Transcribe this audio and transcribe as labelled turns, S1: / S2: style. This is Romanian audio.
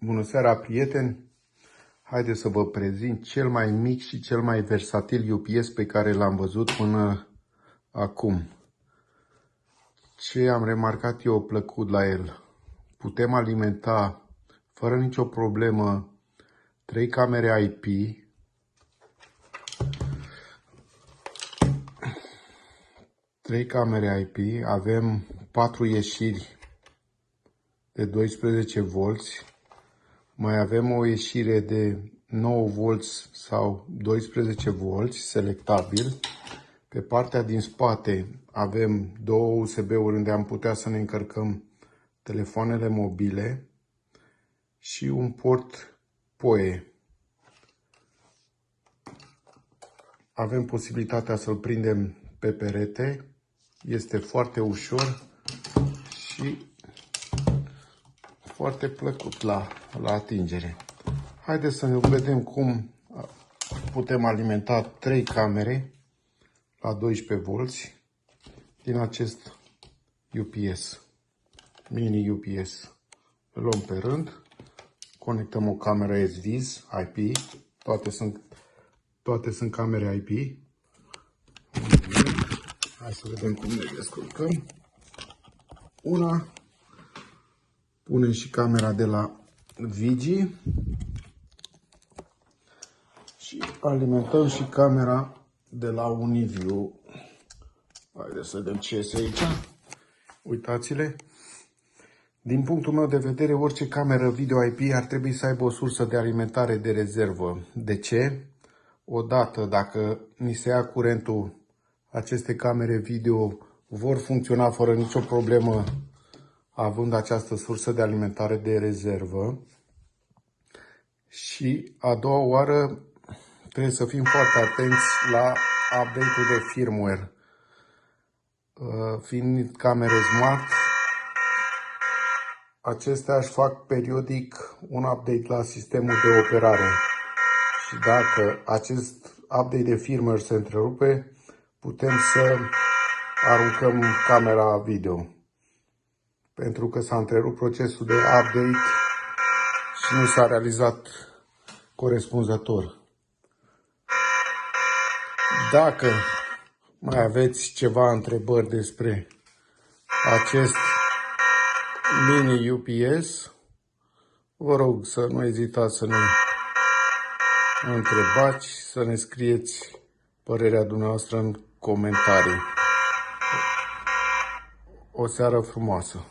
S1: Bună seara, prieteni! Haideți să vă prezint cel mai mic și cel mai versatil UPS pe care l-am văzut până acum. Ce am remarcat eu plăcut la el? Putem alimenta fără nicio problemă 3 camere IP, avem 4 ieșiri de 12 volți, mai avem o ieșire de 9 volți sau 12 volți selectabil. Pe partea din spate avem două USB-uri unde am putea să ne încărcăm telefoanele mobile și un port PoE. Avem posibilitatea să-l prindem pe perete. Este foarte ușor și foarte plăcut la atingere. Haideți să ne vedem cum putem alimenta 3 camere la 12 volți din acest UPS, mini UPS. Îl luăm pe rând, conectăm o cameră SVIS IP, toate sunt camere IP. Hai să vedem cum ne descurcăm. Punem și camera de la Vigi și alimentăm și camera de la Uniview. Haideți să vedem ce este aici. Uitați-le. Din punctul meu de vedere, orice cameră video IP ar trebui să aibă o sursă de alimentare de rezervă. De ce? Odată, dacă ni se ia curentul, aceste camere video vor funcționa fără nicio problemă, având această sursă de alimentare de rezervă. Și a doua oară trebuie să fim foarte atenți la update-ul de firmware. Fiind camere smart, acestea își fac periodic un update la sistemul de operare. Și dacă acest update de firmware se întrerupe, putem să aruncăm camera video. Pentru că s-a întrerupt procesul de update și nu s-a realizat corespunzător. Dacă mai aveți ceva întrebări despre acest mini UPS, vă rog să nu ezitați să ne întrebați, să ne scrieți părerea dumneavoastră în comentarii. O seară frumoasă!